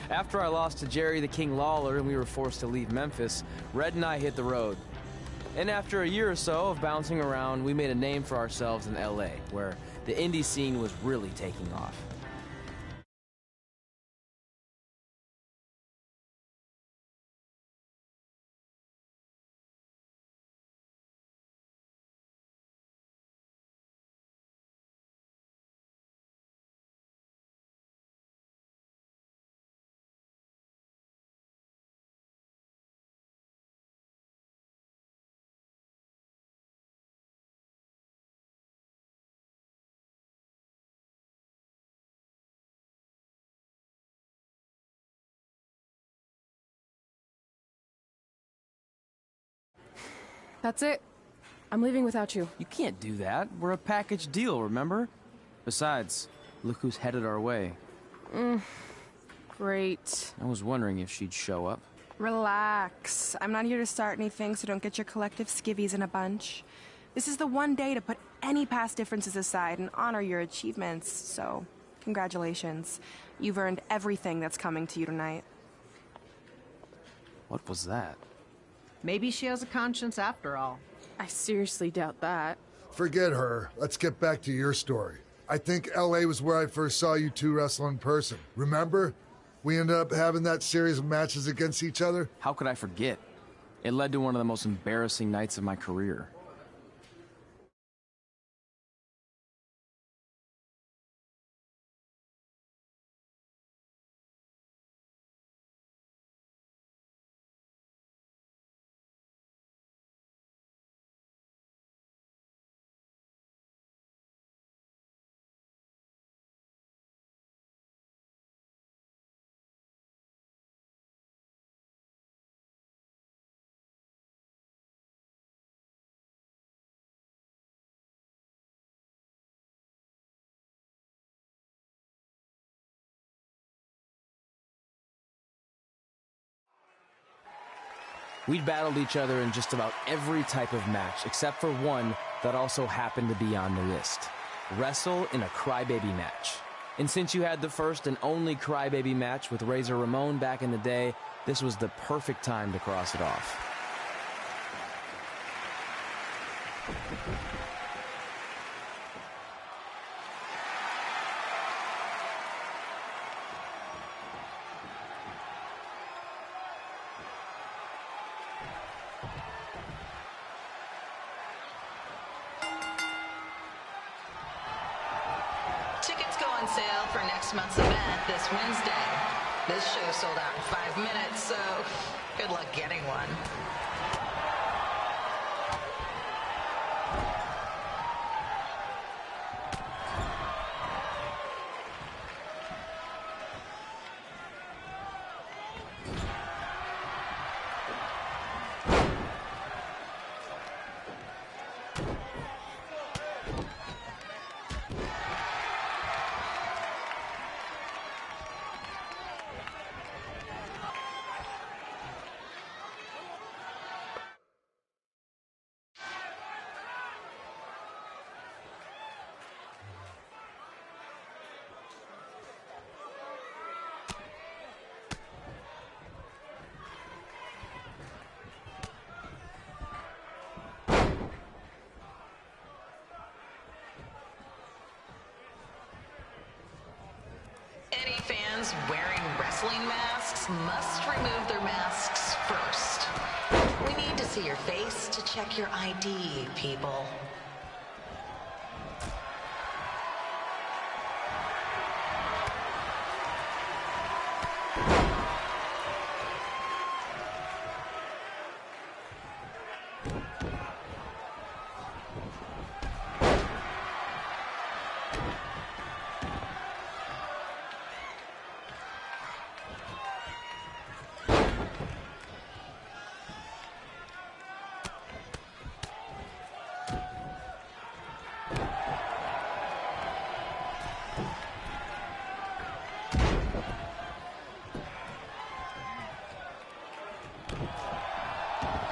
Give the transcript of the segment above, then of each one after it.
After I lost to Jerry the King Lawler and we were forced to leave Memphis, Red and I hit the road. And after a year or so of bouncing around, we made a name for ourselves in LA, where the indie scene was really taking off. That's it. I'm leaving without you. You can't do that. We're a package deal, remember? Besides, look who's headed our way. Great. I was wondering if she'd show up. Relax. I'm not here to start anything, so don't get your collective skivvies in a bunch. This is the one day to put any past differences aside and honor your achievements, so congratulations. You've earned everything that's coming to you tonight. What was that? Maybe she has a conscience after all. I seriously doubt that. Forget her. Let's get back to your story. I think LA was where I first saw you two wrestle in person. Remember? We ended up having that series of matches against each other. How could I forget? It led to one of the most embarrassing nights of my career. We'd battled each other in just about every type of match, except for one that also happened to be on the list. Wrestle in a crybaby match. And since you had the first and only crybaby match with Razor Ramon back in the day, this was the perfect time to cross it off. Tickets go on sale for next month's event this Wednesday. This show sold out in 5 minutes, so good luck getting one. Any fans wearing wrestling masks must remove their masks first. We need to see your face to check your ID, people.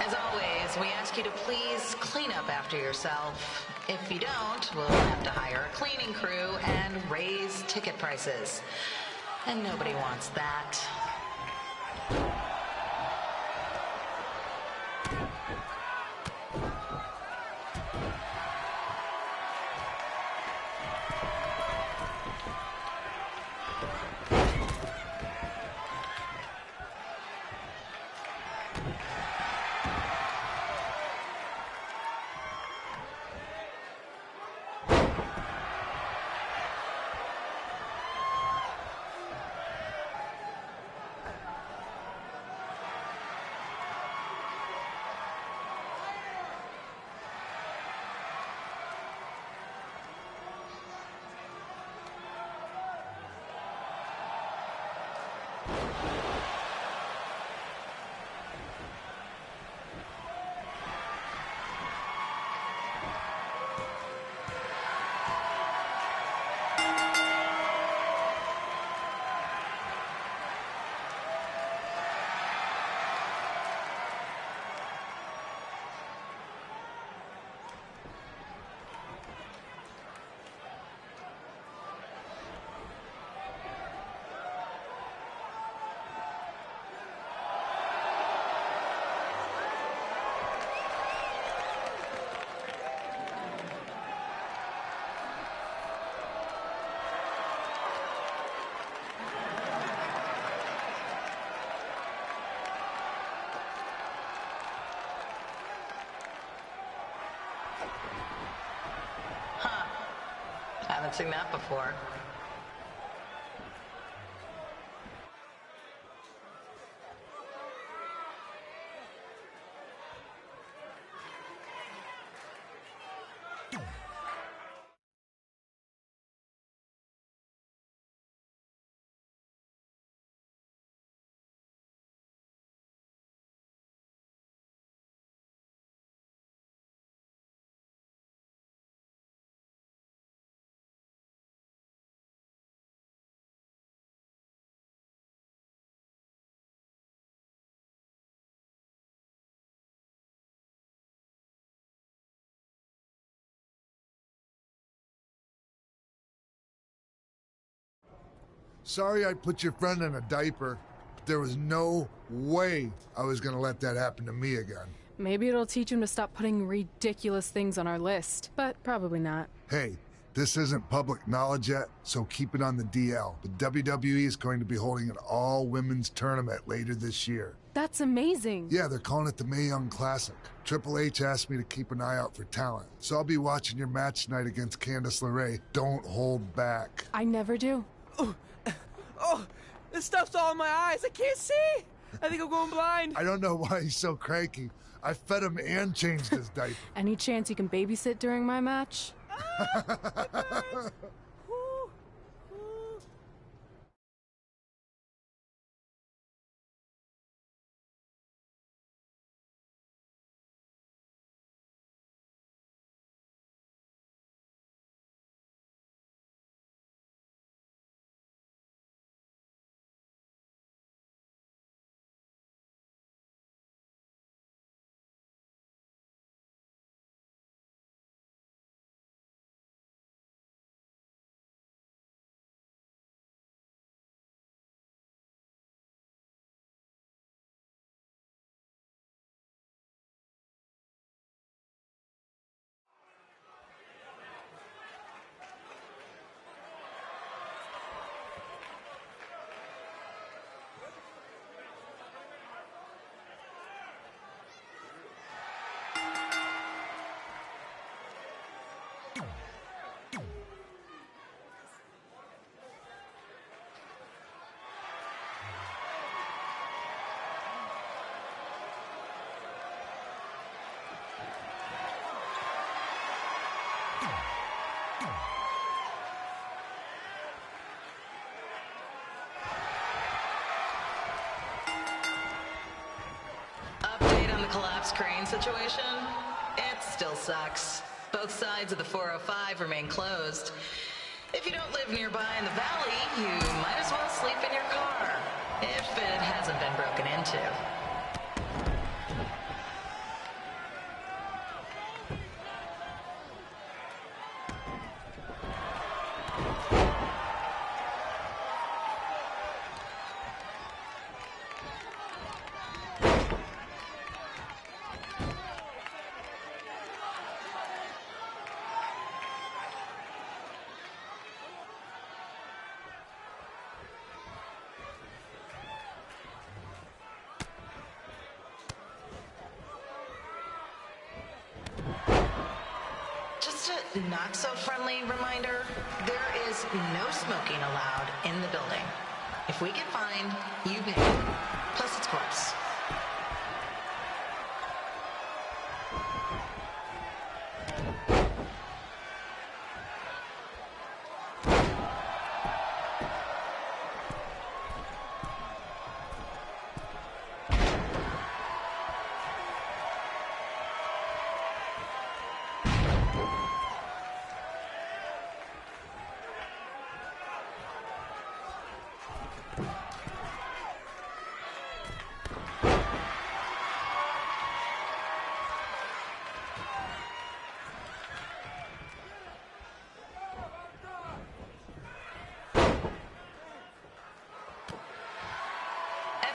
As always, we ask you to please clean up after yourself. If you don't, we'll have to hire a cleaning crew and raise ticket prices. And nobody wants that. Haven't seen that before. Sorry I put your friend in a diaper, but there was no way I was gonna let that happen to me again. Maybe it'll teach him to stop putting ridiculous things on our list, but probably not. Hey, this isn't public knowledge yet, so keep it on the DL. But WWE is going to be holding an all-women's tournament later this year. That's amazing. Yeah, they're calling it the Mae Young Classic. Triple H asked me to keep an eye out for talent, so I'll be watching your match tonight against Candice LeRae. Don't hold back. I never do. Oh, this stuff's all in my eyes. I can't see. I think I'm going blind. I don't know why he's so cranky. I fed him and changed his diaper. Any chance you can babysit during my match? Update on the collapsed crane situation? It still sucks. Both sides of the 405 remain closed. If you don't live nearby in the valley, you might as well sleep in your car, if it hasn't been broken into. Just a not-so-friendly reminder, there is no smoking allowed in the building. If we get fined, you pay. Plus, it's gross.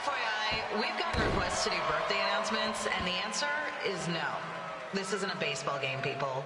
FYI, we've gotten requests to do birthday announcements, and the answer is no. This isn't a baseball game, people.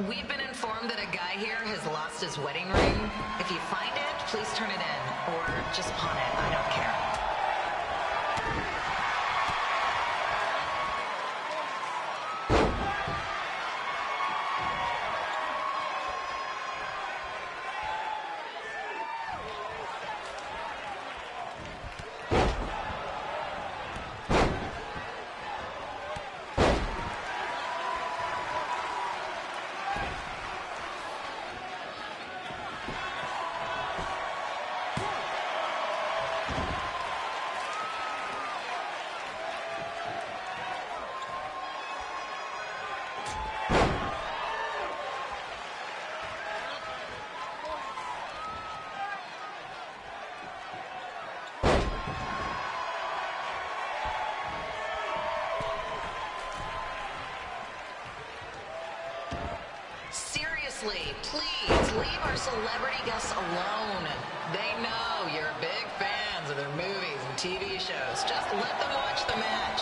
We've been informed that a guy here has lost his wedding ring. If you find it, please turn it in, or just pawn it. I don't care. Seriously, please leave our celebrity guests alone. They know you're big fans of their movies and TV shows. Just let them watch the match.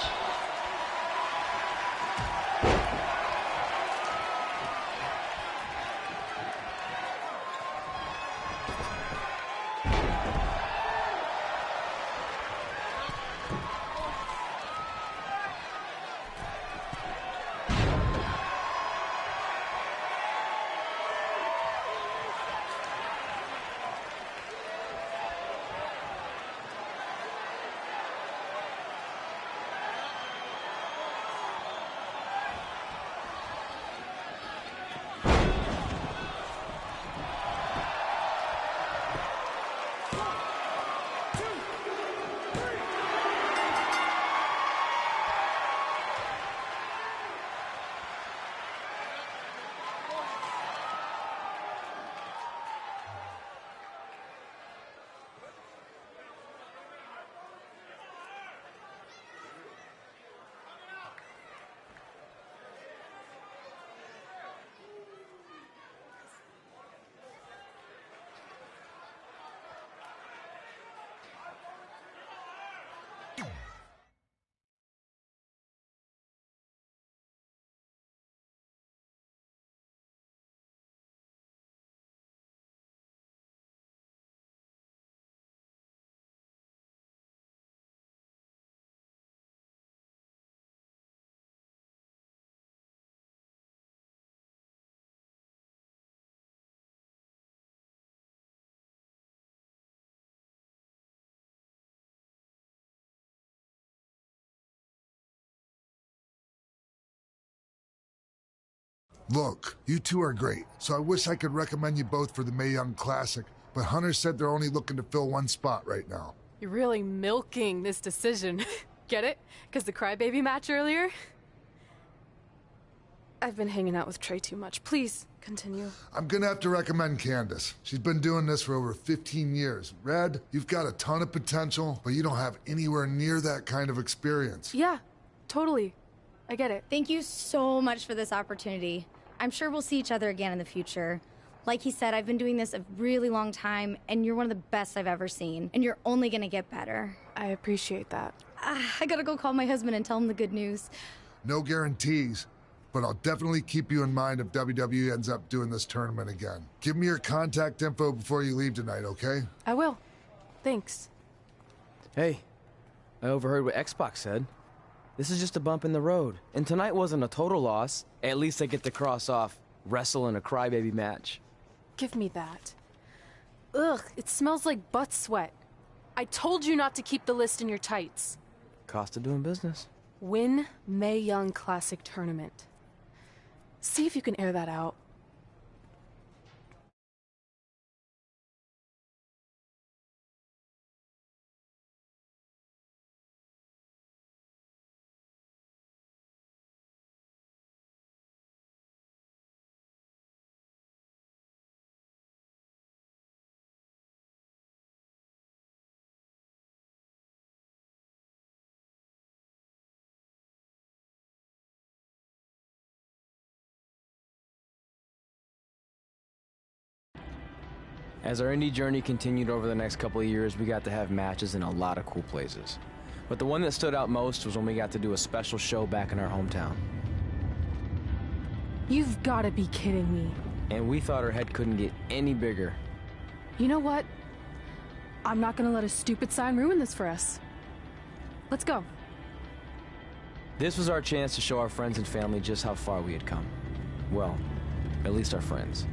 Look, you two are great, so I wish I could recommend you both for the Mae Young Classic, but Hunter said they're only looking to fill one spot right now. You're really milking this decision. Get it? Because the crybaby match earlier? I've been hanging out with Trey too much. Please, continue. I'm gonna have to recommend Candace. She's been doing this for over 15 years. Red, you've got a ton of potential, but you don't have anywhere near that kind of experience. Yeah, totally. I get it. Thank you so much for this opportunity. I'm sure we'll see each other again in the future. Like he said, I've been doing this a really long time, and you're one of the best I've ever seen. And you're only gonna get better. I appreciate that. I gotta go call my husband and tell him the good news. No guarantees, but I'll definitely keep you in mind if WWE ends up doing this tournament again. Give me your contact info before you leave tonight, okay? I will. Thanks. Hey, I overheard what Xbox said. This is just a bump in the road, and tonight wasn't a total loss. At least I get to cross off wrestle in a crybaby match. Give me that. Ugh, it smells like butt sweat. I told you not to keep the list in your tights. Cost of doing business. Win Mae Young Classic Tournament. See if you can air that out. As our indie journey continued over the next couple of years, we got to have matches in a lot of cool places. But the one that stood out most was when we got to do a special show back in our hometown. You've gotta be kidding me. And we thought our head couldn't get any bigger. You know what? I'm not gonna let a stupid sign ruin this for us. Let's go. This was our chance to show our friends and family just how far we had come. Well, at least our friends.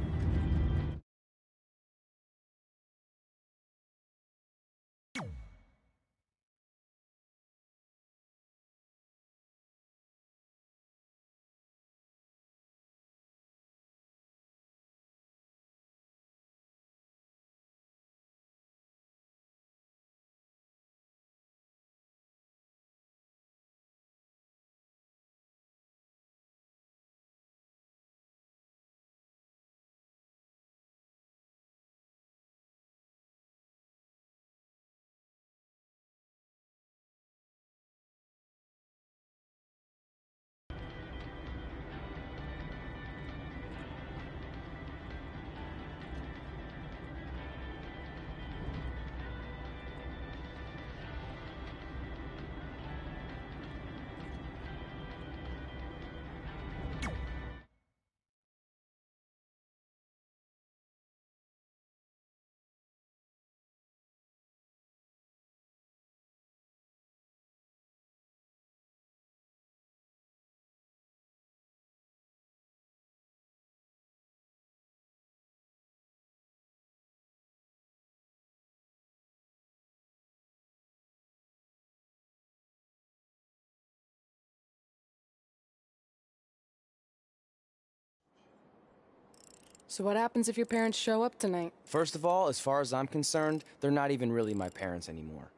So what happens if your parents show up tonight? First of all, as far as I'm concerned, they're not even really my parents anymore.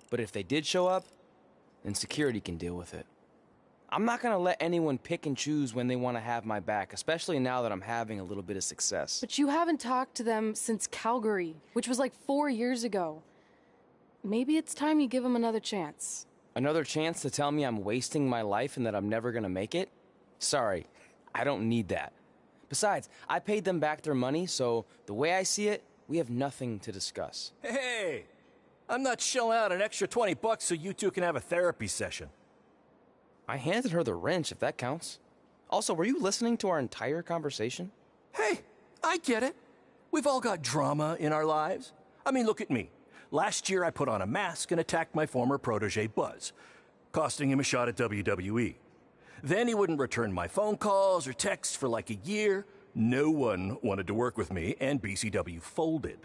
But if they did show up, then security can deal with it. I'm not gonna let anyone pick and choose when they want to have my back, especially now that I'm having a little bit of success. But you haven't talked to them since Calgary, which was like 4 years ago. Maybe it's time you give them another chance. Another chance to tell me I'm wasting my life and that I'm never gonna make it? Sorry, I don't need that. Besides, I paid them back their money, so the way I see it, we have nothing to discuss. Hey, I'm not shelling out an extra $20 so you two can have a therapy session. I handed her the wrench, if that counts. Also, were you listening to our entire conversation? Hey, I get it. We've all got drama in our lives. I mean, look at me. Last year, I put on a mask and attacked my former protege, Buzz, costing him a shot at WWE. Then he wouldn't return my phone calls or texts for like a year. No one wanted to work with me, and BCW folded.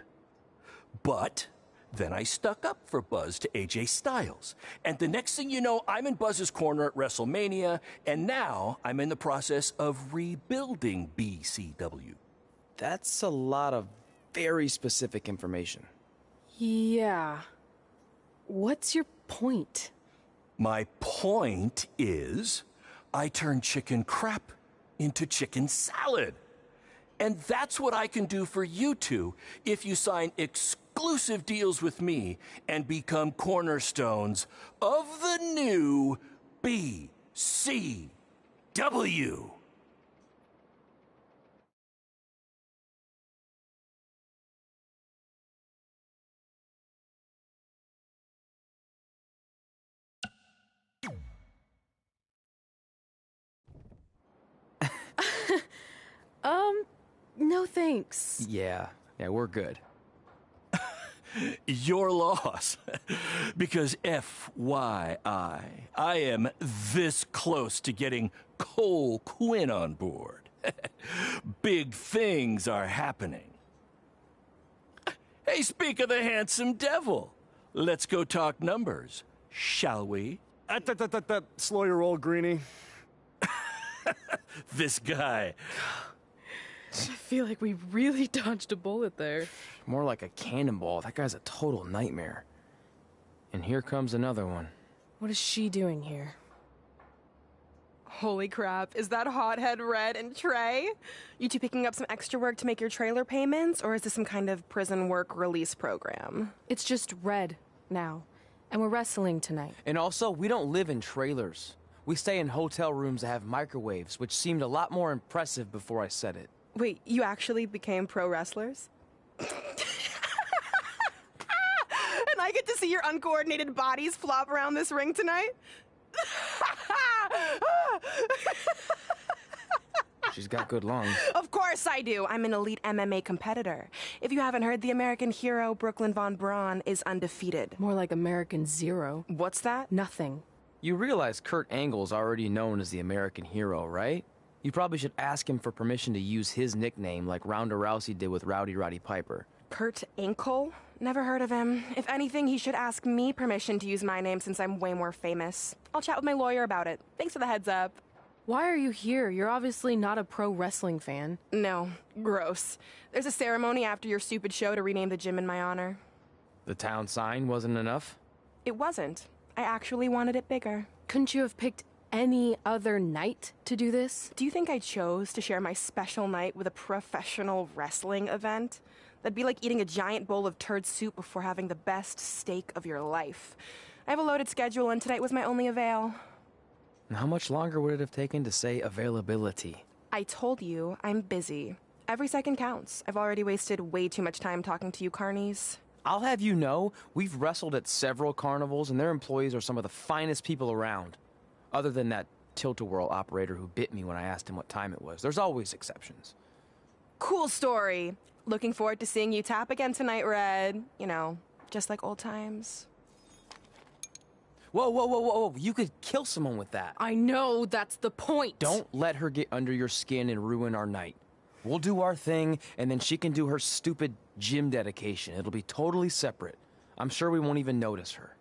But then I stuck up for Buzz to AJ Styles. And the next thing you know, I'm in Buzz's corner at WrestleMania, and now I'm in the process of rebuilding BCW. That's a lot of very specific information. Yeah. What's your point? My point is, I turn chicken crap into chicken salad. And that's what I can do for you two if you sign exclusive deals with me and become cornerstones of the new BCW. No thanks. Yeah, we're good. Your loss. Because FYI, I am this close to getting Cole Quinn on board. Big things are happening. Hey, speak of the handsome devil. Let's go talk numbers, shall we? Slow your roll, Greenie. This guy. I feel like we really dodged a bullet there. More like a cannonball. That guy's a total nightmare. And here comes another one. What is she doing here? Holy crap, is that hothead Red and Trey? You two picking up some extra work to make your trailer payments, or is this some kind of prison work release program? It's just Red now, and we're wrestling tonight. And also, we don't live in trailers. We stay in hotel rooms that have microwaves, which seemed a lot more impressive before I said it. Wait, you actually became pro wrestlers? And I get to see your uncoordinated bodies flop around this ring tonight? She's got good lungs. Of course I do. I'm an elite MMA competitor. If you haven't heard, the American hero, Brooklyn Von Braun, is undefeated. More like American Zero. What's that? Nothing. You realize Kurt Angle's already known as the American hero, right? You probably should ask him for permission to use his nickname like Ronda Rousey did with Rowdy Roddy Piper. Kurt Angle? Never heard of him. If anything, he should ask me permission to use my name since I'm way more famous. I'll chat with my lawyer about it. Thanks for the heads up. Why are you here? You're obviously not a pro wrestling fan. No, gross. There's a ceremony after your stupid show to rename the gym in my honor. The town sign wasn't enough? It wasn't. I actually wanted it bigger. Couldn't you have picked any other night to do this? Do you think I chose to share my special night with a professional wrestling event? That'd be like eating a giant bowl of turd soup before having the best steak of your life. I have a loaded schedule, and tonight was my only avail. And how much longer would it have taken to say availability? I told you, I'm busy. Every second counts. I've already wasted way too much time talking to you carnies. I'll have you know, we've wrestled at several carnivals, and their employees are some of the finest people around. Other than that tilt-a-whirl operator who bit me when I asked him what time it was. There's always exceptions. Cool story. Looking forward to seeing you tap again tonight, Red. You know, just like old times. Whoa. You could kill someone with that. I know, that's the point. Don't let her get under your skin and ruin our night. We'll do our thing, and then she can do her stupid gym dedication. It'll be totally separate. I'm sure we won't even notice her.